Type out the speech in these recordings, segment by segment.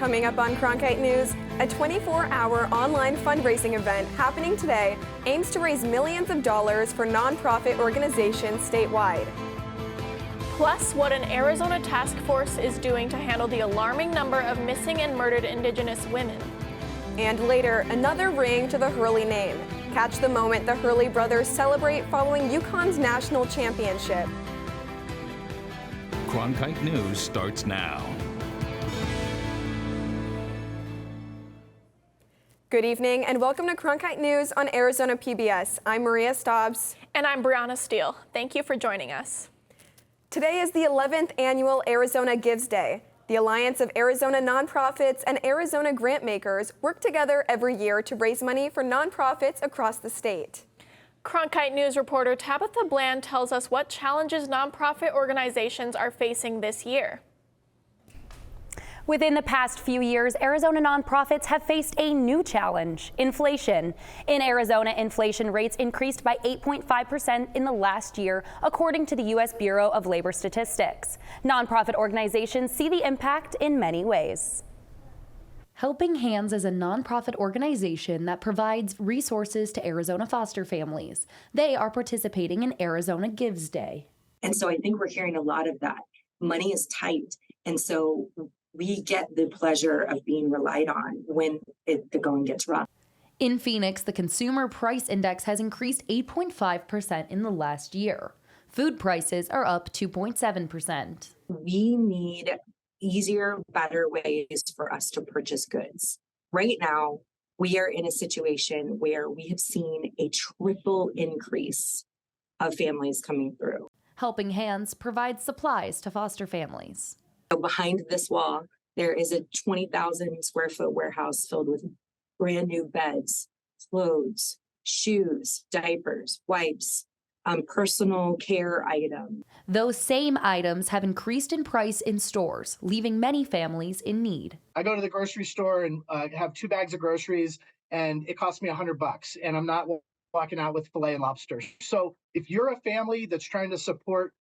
Coming up on Cronkite News, a 24-hour online fundraising event happening today aims to raise millions of dollars for nonprofit organizations statewide. Plus, what an Arizona task force is doing to handle the alarming number of missing and murdered Indigenous women. And later, another ring to the Hurley name. Catch the moment the Hurley brothers celebrate following UConn's national championship. Cronkite News starts now. Good evening and welcome to Cronkite News on Arizona PBS. I'm Maria Hobbs. And I'm Brianna Steele. Thank you for joining us. Today is the 11th annual Arizona Gives Day. The Alliance of Arizona Nonprofits and Arizona Grant Makers work together every year to raise money for nonprofits across the state. Cronkite News reporter Tabitha Bland tells us what challenges nonprofit organizations are facing this year. Within the past few years, Arizona nonprofits have faced a new challenge: inflation. In Arizona, inflation rates increased by 8.5% in the last year, according to the U.S. Bureau of Labor Statistics. Nonprofit organizations see the impact in many ways. Helping Hands is a nonprofit organization that provides resources to Arizona foster families. They are participating in Arizona Gives Day. And so I think we're hearing a lot of that. Money is tight, and so we get the pleasure of being relied on when the going gets rough. In Phoenix, the Consumer Price Index has increased 8.5% in the last year. Food prices are up 2.7%. We need easier, better ways for us to purchase goods. Right now, we are in a situation where we have seen a triple increase of families coming through. Helping Hands provides supplies to foster families. So behind this wall, there is a 20,000 square foot warehouse filled with brand new beds, clothes, shoes, diapers, wipes, personal care items. Those same items have increased in price in stores, leaving many families in need. I go to the grocery store and have 2 bags of groceries, and it costs me $100, and I'm not walking out with filet and lobster. So if you're a family that's trying to support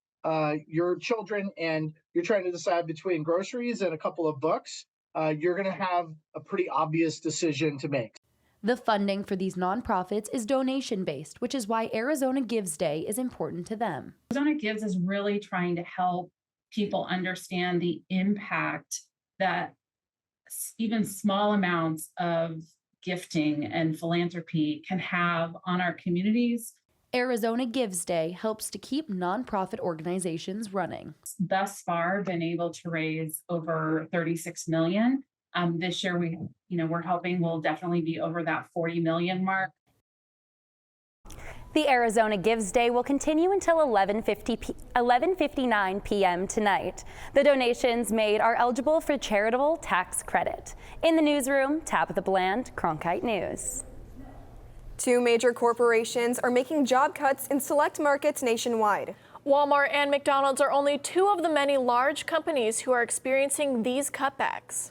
your children and you're trying to decide between groceries and a couple of books, you're going to have a pretty obvious decision to make. The funding for these nonprofits is donation-based, which is why Arizona Gives Day is important to them. Arizona Gives is really trying to help people understand the impact that even small amounts of gifting and philanthropy can have on our communities. Arizona Gives Day helps to keep nonprofit organizations running. Thus far, been able to raise over $36 million. This year, we're hoping we'll definitely be over that $40 million mark. The Arizona Gives Day will continue until 11:59 p.m. tonight. The donations made are eligible for charitable tax credit. In the newsroom, Tabitha Bland, Cronkite News. 2 major corporations are making job cuts in select markets nationwide. Walmart and McDonald's are only 2 of the many large companies who are experiencing these cutbacks.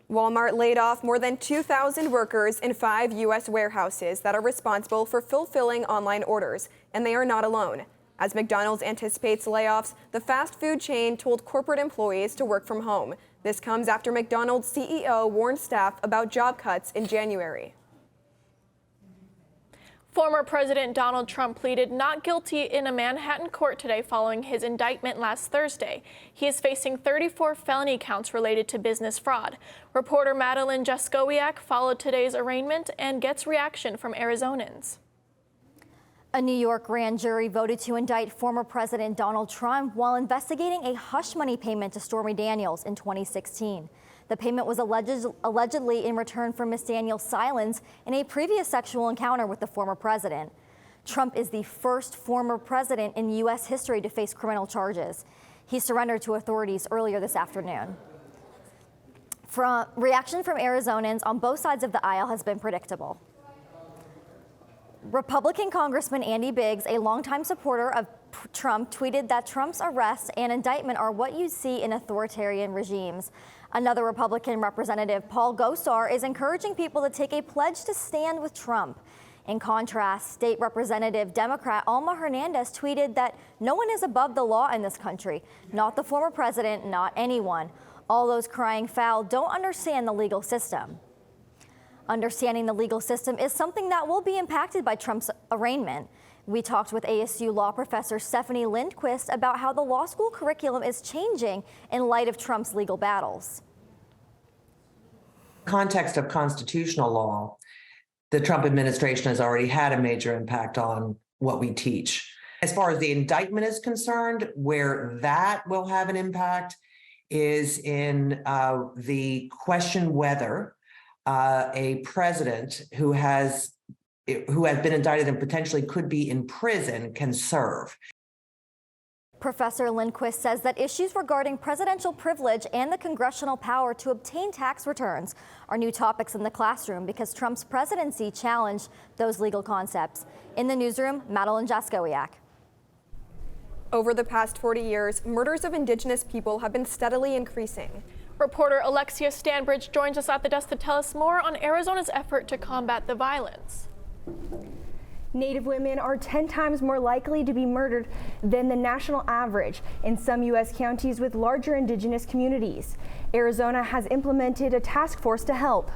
Walmart laid off more than 2,000 workers in 5 U.S. warehouses that are responsible for fulfilling online orders, and they are not alone. As McDonald's anticipates layoffs, the fast food chain told corporate employees to work from home. This comes after McDonald's CEO warned staff about job cuts in January. Former President Donald Trump pleaded not guilty in a Manhattan court today following his indictment last Thursday. He is facing 34 felony counts related to business fraud. Reporter Madeline Jaskowiak followed today's arraignment and gets reaction from Arizonans. A New York grand jury voted to indict former President Donald Trump while investigating a hush money payment to Stormy Daniels in 2016. The payment was allegedly in return for Ms. Daniels' silence in a previous sexual encounter with the former president. Trump is the first former president in U.S. history to face criminal charges. He surrendered to authorities earlier this afternoon. Reaction from Arizonans on both sides of the aisle has been predictable. Republican Congressman Andy Biggs, a longtime supporter of Trump, tweeted that Trump's arrest and indictment are what you see in authoritarian regimes. Another Republican representative, Paul Gosar, is encouraging people to take a pledge to stand with Trump. In contrast, State Representative Democrat Alma Hernandez tweeted that no one is above the law in this country, not the former president, not anyone. All those crying foul don't understand the legal system. Understanding the legal system is something that will be impacted by Trump's arraignment. We talked with ASU law professor Stephanie Lindquist about how the law school curriculum is changing in light of Trump's legal battles. Context of constitutional law, the Trump administration has already had a major impact on what we teach. As far as the indictment is concerned, where that will have an impact is in the question whether a president who has been indicted and potentially could be in prison can serve. Professor Lindquist says that issues regarding presidential privilege and the congressional power to obtain tax returns are new topics in the classroom because Trump's presidency challenged those legal concepts. In the newsroom, Madeline Jaskowiak. Over the past 40 years, murders of Indigenous people have been steadily increasing. Reporter Alexia Stanbridge joins us at the desk to tell us more on Arizona's effort to combat the violence. Native women are 10 times more likely to be murdered than the national average in some U.S. counties with larger Indigenous communities. Arizona has implemented a task force to help.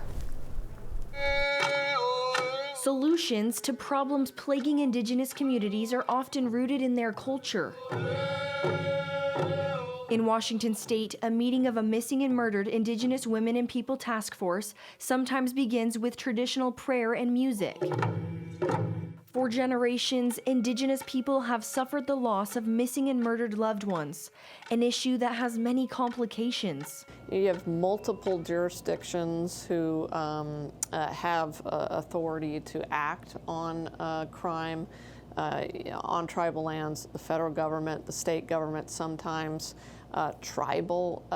Solutions to problems plaguing Indigenous communities are often rooted in their culture. In Washington state, a meeting of a missing and murdered Indigenous women and people task force sometimes begins with traditional prayer and music. For generations, Indigenous people have suffered the loss of missing and murdered loved ones, an issue that has many complications. You have multiple jurisdictions who have authority to act on crime on tribal lands, the federal government, the state government sometimes, tribal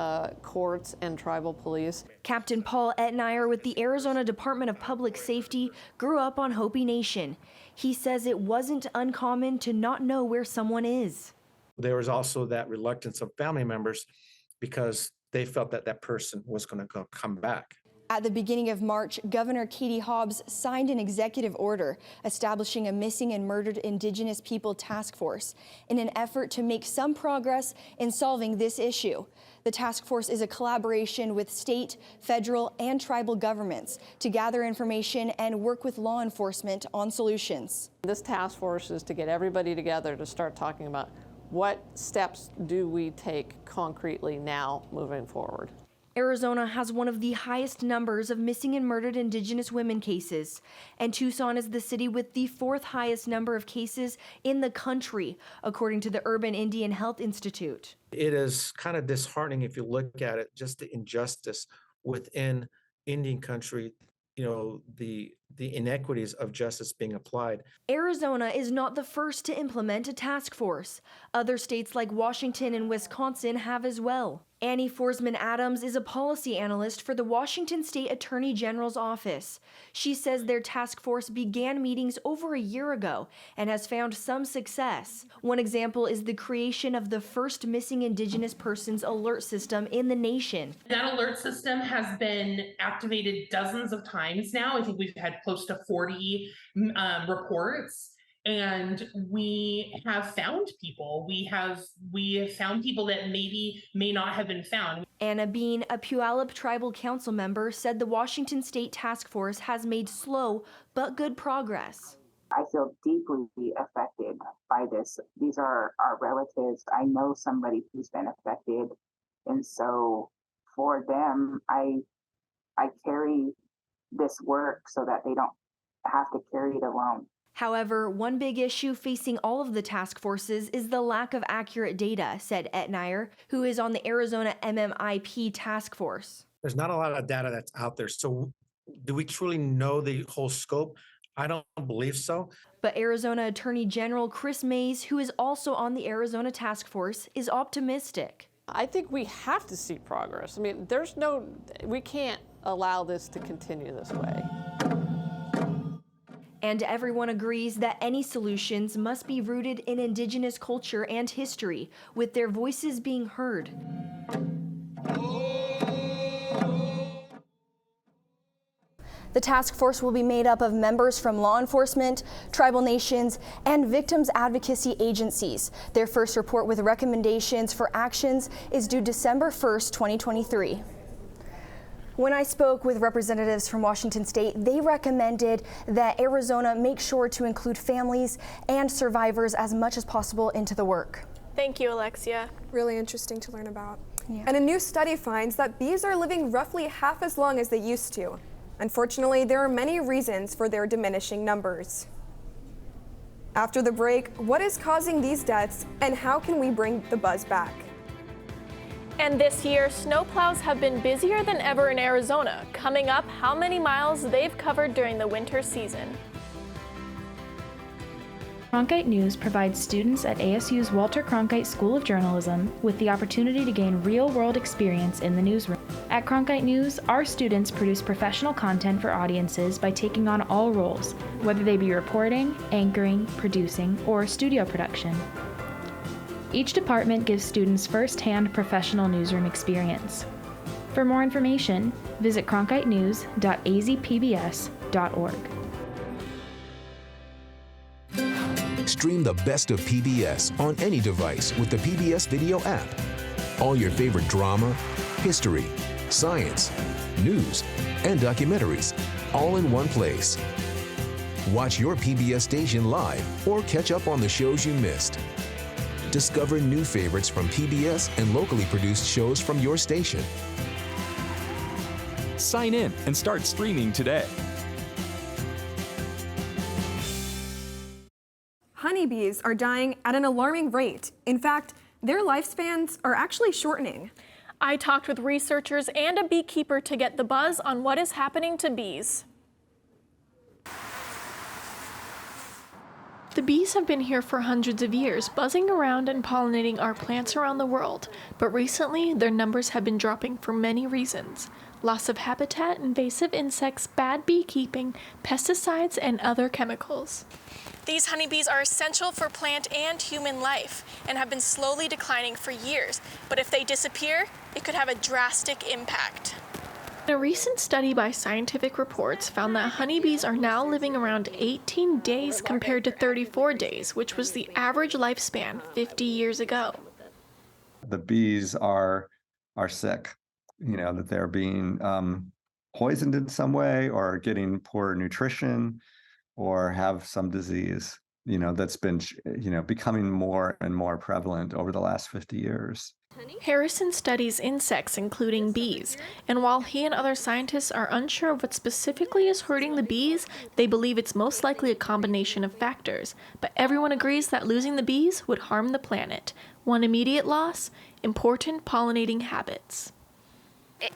courts and tribal police. Captain Paul Etnier with the Arizona Department of Public Safety grew up on Hopi Nation. He says it wasn't uncommon to not know where someone is. There was also that reluctance of family members because they felt that that person was going to come back. At the beginning of March, Governor Katie Hobbs signed an executive order establishing a missing and murdered Indigenous people task force in an effort to make some progress in solving this issue. The task force is a collaboration with state, federal, and tribal governments to gather information and work with law enforcement on solutions. This task force is to get everybody together to start talking about what steps do we take concretely now moving forward. Arizona has one of the highest numbers of missing and murdered Indigenous women cases, and Tucson is the city with the 4th highest number of cases in the country, according to the Urban Indian Health Institute. It is kind of disheartening if you look at it, just the injustice within Indian country, you know, the inequities of justice being applied. Arizona is not the first to implement a task force. Other states like Washington and Wisconsin have as well. Annie Forsman Adams is a policy analyst for the Washington State Attorney General's office. She says their task force began meetings over a year ago and has found some success. One example is the creation of the first missing Indigenous persons alert system in the nation. That alert system has been activated dozens of times now. I think we've had close to 40 reports. And we have found people. We have found people that may not have been found. Anna Bean, a Puyallup Tribal Council member, said the Washington State Task Force has made slow but good progress. I feel deeply affected by this. These are our relatives. I know somebody who's been affected. And so for them, I carry this work so that they don't have to carry it alone. However, one big issue facing all of the task forces is the lack of accurate data, said Etnier, who is on the Arizona MMIP task force. There's not a lot of data that's out there. So do we truly know the whole scope? I don't believe so. But Arizona Attorney General Chris Mays, who is also on the Arizona task force, is optimistic. I think we have to see progress. I mean, we can't allow this to continue this way. And everyone agrees that any solutions must be rooted in Indigenous culture and history, with their voices being heard. The task force will be made up of members from law enforcement, tribal nations, and victims advocacy agencies. Their first report with recommendations for actions is due December 1st, 2023. When I spoke with representatives from Washington State, they recommended that Arizona make sure to include families and survivors as much as possible into the work. Thank you, Alexia. Really interesting to learn about. Yeah. And a new study finds that bees are living roughly half as long as they used to. Unfortunately, there are many reasons for their diminishing numbers. After the break, what is causing these deaths and how can we bring the buzz back? And this year, snowplows have been busier than ever in Arizona. Coming up, how many miles they've covered during the winter season. Cronkite News provides students at ASU's Walter Cronkite School of Journalism with the opportunity to gain real-world experience in the newsroom. At Cronkite News, our students produce professional content for audiences by taking on all roles, whether they be reporting, anchoring, producing, or studio production. Each department gives students first-hand professional newsroom experience. For more information, visit cronkitenews.azpbs.org. Stream the best of PBS on any device with the PBS Video app. All your favorite drama, history, science, news, and documentaries, all in one place. Watch your PBS station live or catch up on the shows you missed. Discover new favorites from PBS and locally produced shows from your station. Sign in and start streaming today. Honeybees are dying at an alarming rate. In fact, their lifespans are actually shortening. I talked with researchers and a beekeeper to get the buzz on what is happening to bees. The bees have been here for hundreds of years, buzzing around and pollinating our plants around the world. But recently, their numbers have been dropping for many reasons. Loss of habitat, invasive insects, bad beekeeping, pesticides, and other chemicals. These honeybees are essential for plant and human life and have been slowly declining for years. But if they disappear, it could have a drastic impact. A recent study by Scientific Reports found that honeybees are now living around 18 days compared to 34 days, which was the average lifespan 50 years ago. The bees are sick, that they're being poisoned in some way or getting poor nutrition or have some disease, that's been, becoming more and more prevalent over the last 50 years. Harrison studies insects, including bees, and while he and other scientists are unsure of what specifically is hurting the bees, they believe it's most likely a combination of factors. But everyone agrees that losing the bees would harm the planet. One immediate loss: important pollinating habits.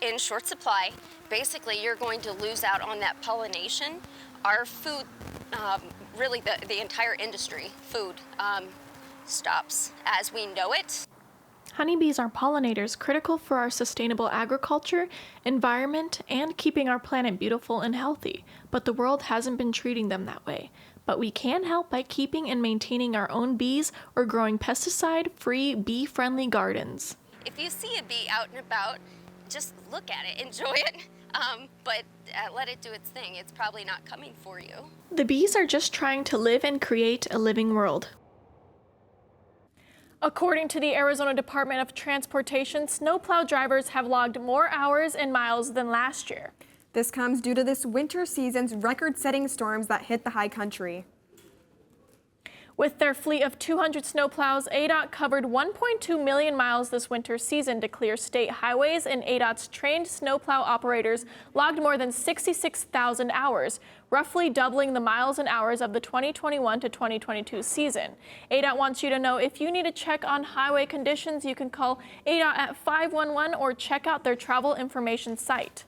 In short supply, basically you're going to lose out on that pollination. Our food, really the entire industry, food, stops as we know it. Honeybees are pollinators critical for our sustainable agriculture, environment, and keeping our planet beautiful and healthy. But the world hasn't been treating them that way. But we can help by keeping and maintaining our own bees or growing pesticide-free, bee-friendly gardens. If you see a bee out and about, just look at it, enjoy it, but let it do its thing. It's probably not coming for you. The bees are just trying to live and create a living world. According to the Arizona Department of Transportation, snowplow drivers have logged more hours and miles than last year. This comes due to this winter season's record-setting storms that hit the high country. With their fleet of 200 snowplows, ADOT covered 1.2 million miles this winter season to clear state highways, and ADOT's trained snowplow operators logged more than 66,000 hours, roughly doubling the miles and hours of the 2021 to 2022 season. ADOT wants you to know if you need to check on highway conditions, you can call ADOT at 511 or check out their travel information site.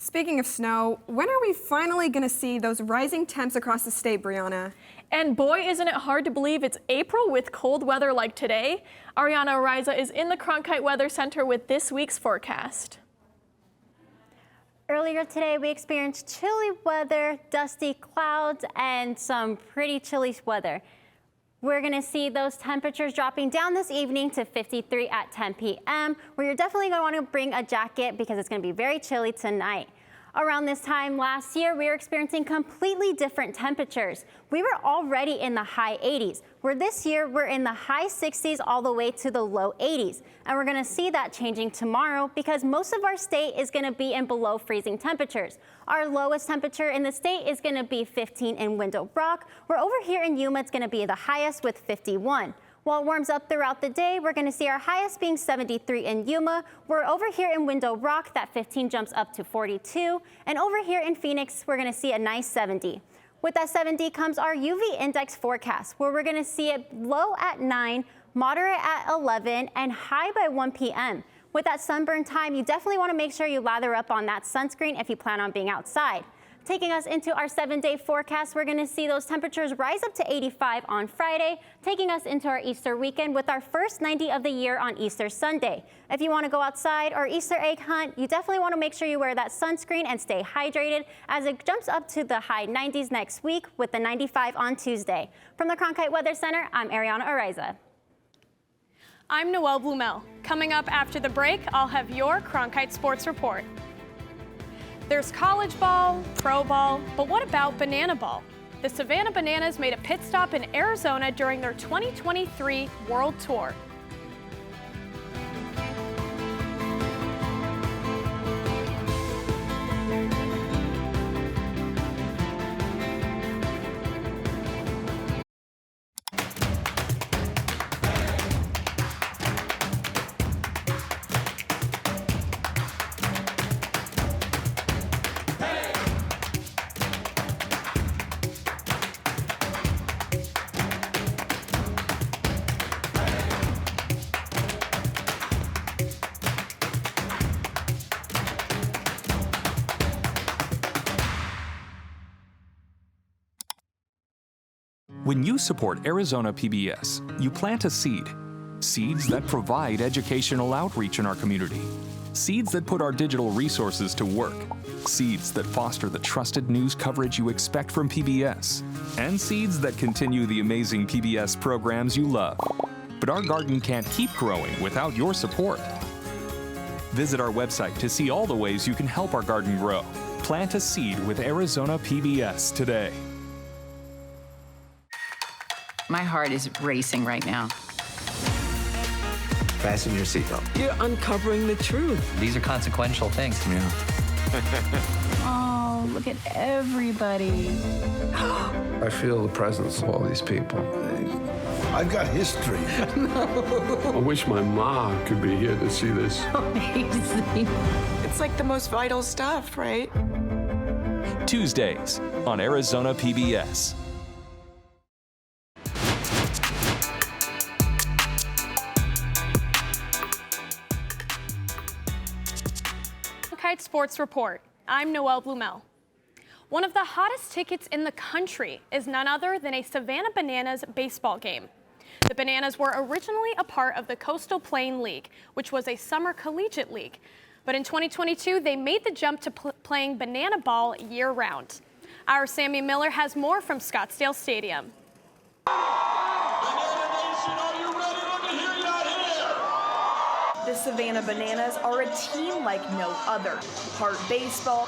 Speaking of snow, when are we finally going to see those rising temps across the state, Brianna? And boy, isn't it hard to believe it's April with cold weather like today. Ariana Ariza is in the Cronkite Weather Center with this week's forecast. Earlier today, we experienced chilly weather, dusty clouds, and some pretty chilly weather. We're going to see those temperatures dropping down this evening to 53 at 10 p.m., where you're definitely going to want to bring a jacket because it's going to be very chilly tonight. Around this time last year, we were experiencing completely different temperatures. We were already in the high 80s, where this year we're in the high 60s all the way to the low 80s. And we're going to see that changing tomorrow because most of our state is going to be in below freezing temperatures. Our lowest temperature in the state is going to be 15 in Window Rock, where over here in Yuma it's going to be the highest with 51. While it warms up throughout the day, we're going to see our highest being 73 in Yuma. We're over here in Window Rock, that 15 jumps up to 42. And over here in Phoenix, we're going to see a nice 70. With that 70 comes our UV index forecast, where we're going to see it low at 9, moderate at 11, and high by 1 p.m. With that sunburn time, you definitely want to make sure you lather up on that sunscreen if you plan on being outside. Taking us into our 7-day forecast, we're going to see those temperatures rise up to 85 on Friday, taking us into our Easter weekend with our first 90 of the year on Easter Sunday. If you want to go outside or Easter egg hunt, you definitely want to make sure you wear that sunscreen and stay hydrated as it jumps up to the high 90s next week with the 95 on Tuesday. From the Cronkite Weather Center, I'm Ariana Ariza. I'm Noelle Blumel. Coming up after the break, I'll have your Cronkite Sports Report. There's college ball, pro ball, but what about banana ball? The Savannah Bananas made a pit stop in Arizona during their 2023 World Tour. When you support Arizona PBS, you plant a seed. Seeds that provide educational outreach in our community. Seeds that put our digital resources to work. Seeds that foster the trusted news coverage you expect from PBS. And seeds that continue the amazing PBS programs you love. But our garden can't keep growing without your support. Visit our website to see all the ways you can help our garden grow. Plant a seed with Arizona PBS today. My heart is racing right now. Fasten your seatbelt. You're uncovering the truth. These are consequential things. Yeah. Oh, look at everybody. I feel the presence of all these people. I've got history. No. I wish my mom could be here to see this. Amazing. It's like the most vital stuff, right? Tuesdays on Arizona PBS. Sports Report. I'm Noelle Blumel. One of the hottest tickets in the country is none other than a Savannah Bananas baseball game. The Bananas were originally a part of the Coastal Plain League, which was a summer collegiate league. But in 2022, they made the jump to playing banana ball year-round. Our Sammy Miller has more from Scottsdale Stadium. The Savannah Bananas are a team like no other. Part baseball,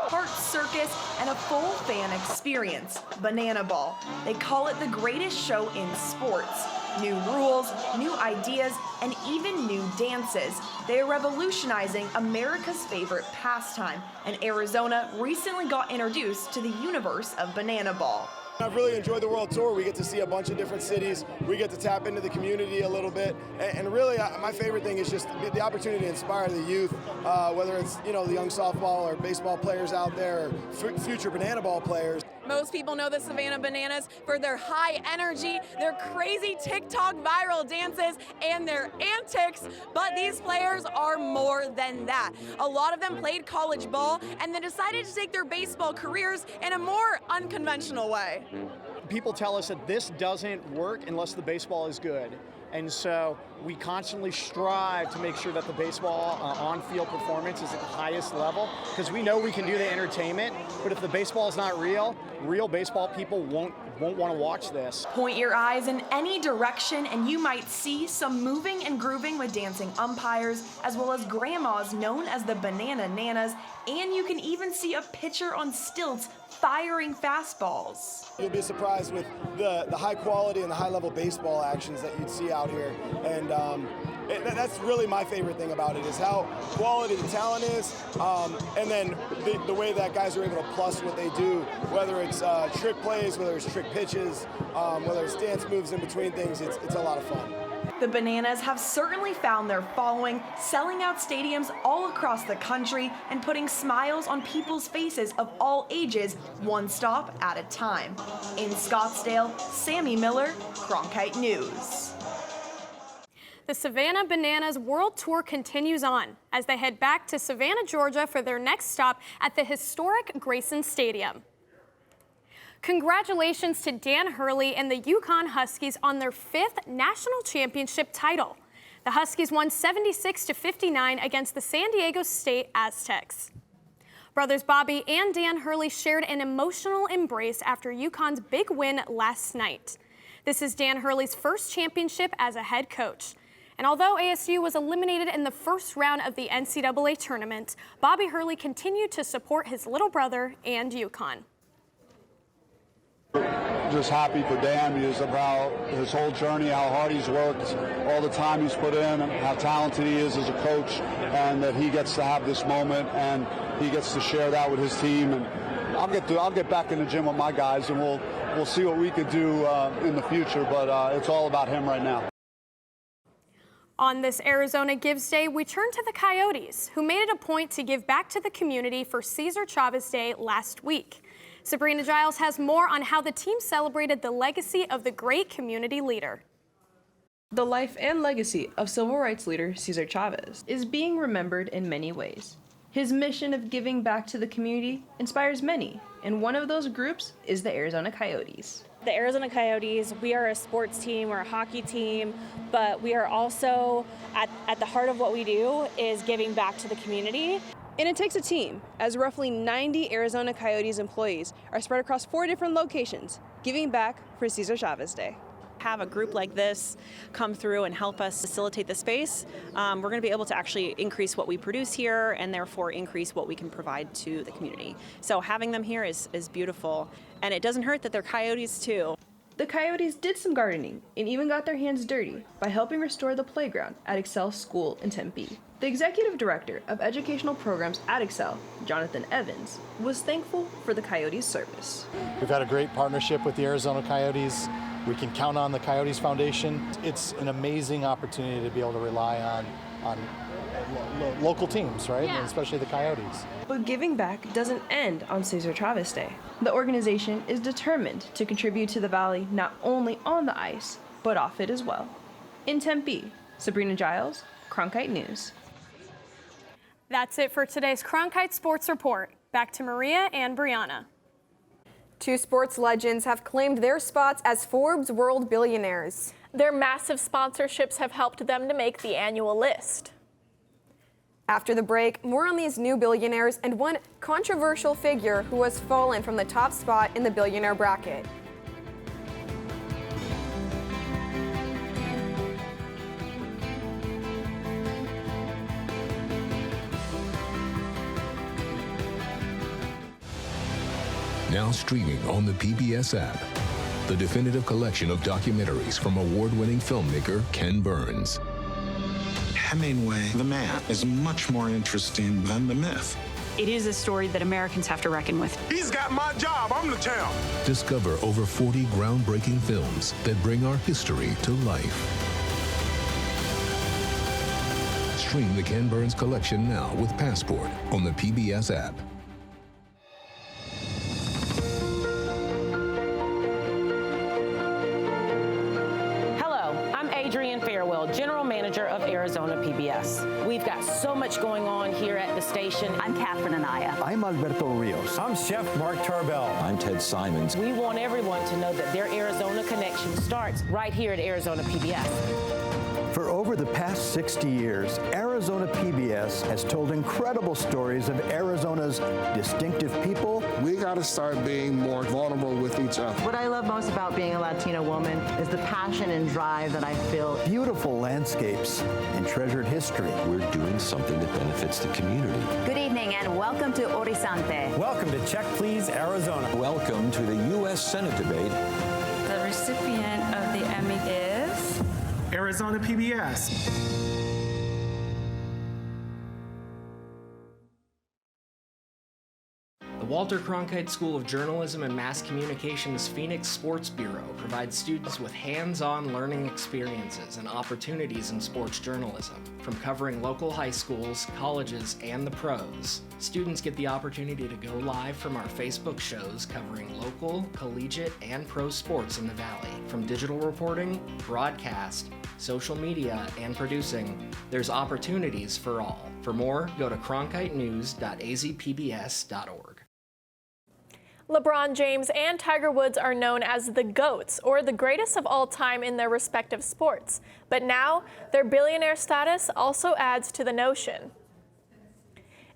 part circus, and a full fan experience. Banana Ball. They call it the greatest show in sports. New rules, new ideas, and even new dances. They are revolutionizing America's favorite pastime, and Arizona recently got introduced to the universe of Banana Ball. I've really enjoyed the World Tour. We get to see a bunch of different cities. We get to tap into the community a little bit. And really, my favorite thing is just the opportunity to inspire the youth, whether it's, the young softball or baseball players out there, or future banana ball players. Most people know the Savannah Bananas for their high energy, their crazy TikTok viral dances, and their antics, but these players are more than that. A lot of them played college ball and then decided to take their baseball careers in a more unconventional way. People tell us that this doesn't work unless the baseball is good. And so we constantly strive to make sure that the baseball on-field performance is at the highest level, because we know we can do the entertainment, but if the baseball is not real, real baseball people won't want to watch this. Point your eyes in any direction and you might see some moving and grooving with dancing umpires, as well as grandmas known as the Banana Nanas, and you can even see a pitcher on stilts firing fastballs. You'll be surprised with the high quality and the high level baseball actions that you'd see out here. And that's really my favorite thing about it, is how quality the talent is, and then the way that guys are able to plus what they do, whether it's trick plays, whether it's trick pitches, whether it's dance moves in between things. It's a lot of fun. The Bananas have certainly found their following, selling out stadiums all across the country and putting smiles on people's faces of all ages, one stop at a time. In Scottsdale, Sammy Miller, Cronkite News. The Savannah Bananas World Tour continues on as they head back to Savannah, Georgia for their next stop at the historic Grayson Stadium. Congratulations to Dan Hurley and the Yukon Huskies on their 5th national championship title. The Huskies won 76-59 against the San Diego State Aztecs. Brothers Bobby and Dan Hurley shared an emotional embrace after Yukon's big win last night. This is Dan Hurley's first championship as a head coach. And although ASU was eliminated in the first round of the NCAA tournament, Bobby Hurley continued to support his little brother and Yukon. Just happy for Dan because of how his whole journey, how hard he's worked, all the time he's put in, and how talented he is as a coach, and that he gets to have this moment and he gets to share that with his team. And I'll get back in the gym with my guys, and we'll see what we could do in the future. But it's all about him right now. On this Arizona Gives Day, we turn to the Coyotes, who made it a point to give back to the community for Cesar Chavez Day last week. Sabrina Giles has more on how the team celebrated the legacy of the great community leader. The life and legacy of civil rights leader Cesar Chavez is being remembered in many ways. His mission of giving back to the community inspires many, and one of those groups is the Arizona Coyotes. The Arizona Coyotes, we are a sports team, we're a hockey team, but we are also, at the heart of what we do, is giving back to the community. And it takes a team, as roughly 90 Arizona Coyotes employees are spread across 4 different locations, giving back for Cesar Chavez Day. Have a group like this come through and help us facilitate the space, we're going to be able to actually increase what we produce here and therefore increase what we can provide to the community. So having them here is beautiful, and it doesn't hurt that they're Coyotes too. The Coyotes did some gardening and even got their hands dirty by helping restore the playground at Excel School in Tempe. The executive director of educational programs at Excel, Jonathan Evans, was thankful for the Coyotes' service. We've had a great partnership with the Arizona Coyotes. We can count on the Coyotes Foundation. It's an amazing opportunity to be able to rely on local teams, right? Yeah. And especially the Coyotes. But giving back doesn't end on Cesar Chavez Day. The organization is determined to contribute to the Valley not only on the ice, but off it as well. In Tempe, Sabrina Giles, Cronkite News. That's it for today's Cronkite Sports Report. Back to Maria and Brianna. 2 sports legends have claimed their spots as Forbes World Billionaires. Their massive sponsorships have helped them to make the annual list. After the break, more on these new billionaires and one controversial figure who has fallen from the top spot in the billionaire bracket. Now streaming on the PBS app, the definitive collection of documentaries from award-winning filmmaker Ken Burns. Hemingway, the man, is much more interesting than the myth. It is a story that Americans have to reckon with. He's got my job, I'm the town. Discover over 40 groundbreaking films that bring our history to life. Stream the Ken Burns collection now with Passport on the PBS app. General Manager of Arizona PBS. We've got so much going on here at the station. I'm Catherine Anaya. I'm Alberto Rios. I'm Chef Mark Tarbell. I'm Ted Simons. We want everyone to know that their Arizona connection starts right here at Arizona PBS. For over the past 60 years, Arizona PBS has told incredible stories of Arizona's distinctive people. We got to start being more vulnerable with each other. What I love most about being a Latina woman is the passion and drive that I feel. Beautiful landscapes and treasured history. We're doing something that benefits the community. Good evening and welcome to Horizonte. Welcome to Check Please Arizona. Welcome to the U.S. Senate debate. The recipient of the Emmy is Arizona PBS. The Walter Cronkite School of Journalism and Mass Communications Phoenix Sports Bureau provides students with hands-on learning experiences and opportunities in sports journalism. From covering local high schools, colleges, and the pros, students get the opportunity to go live from our Facebook shows covering local, collegiate, and pro sports in the Valley. From digital reporting, broadcast, social media, and producing, there's opportunities for all. For more, go to cronkitenews.azpbs.org. LeBron James and Tiger Woods are known as the GOATs, or the greatest of all time in their respective sports. But now, their billionaire status also adds to the notion.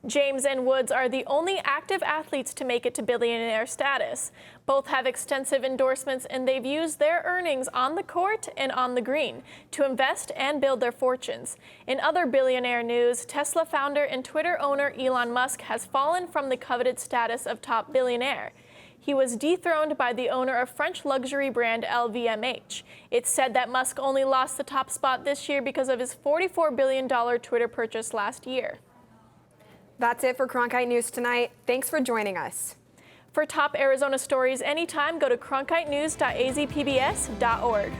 James and Woods are the only active athletes to make it to billionaire status. Both have extensive endorsements, and they've used their earnings on the court and on the green to invest and build their fortunes. In other billionaire news, Tesla founder and Twitter owner Elon Musk has fallen from the coveted status of top billionaire. He was dethroned by the owner of French luxury brand LVMH. It's said that Musk only lost the top spot this year because of his $44 billion Twitter purchase last year. That's it for Cronkite News tonight. Thanks for joining us. For top Arizona stories anytime, go to cronkitenews.azpbs.org.